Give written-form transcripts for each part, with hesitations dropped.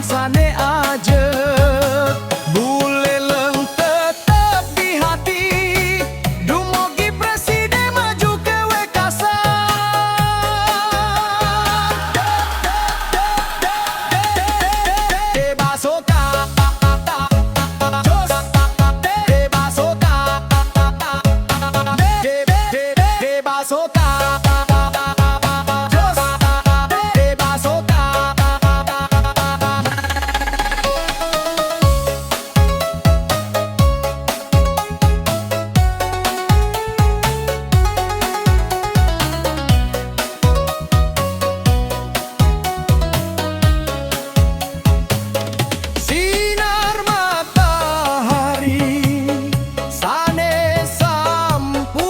sane aja. Bule leng tetep di hati, dumugi presiden maju ke Wekasa. Debasoka, Jos, Debasoka, Debasoka, Jos, Debasoka. Sinar matahari sane sampun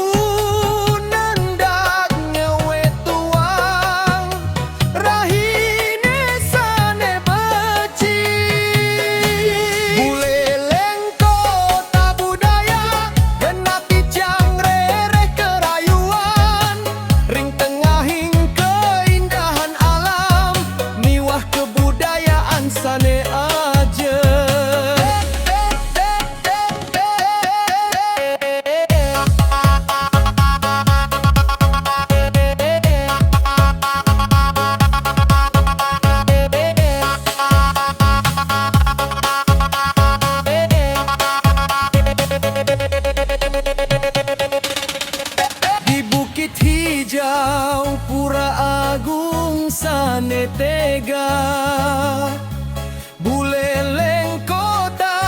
nendak ngewetuang, rahine sane beci. Bule leng kota budaya genati jangrereh kerayuan, ring tengahing keindahan alam, miwah kebudayaan sane aja. Di Bukit Hijau Pura Agung sane tega, Buleleng kota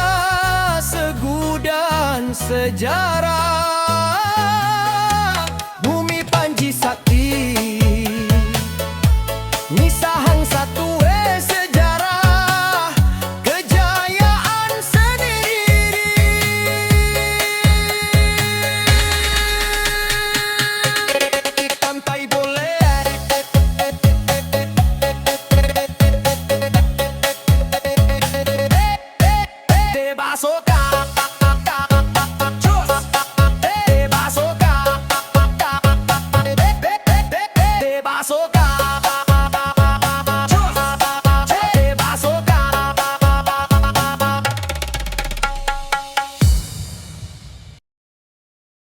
segudan sejarah.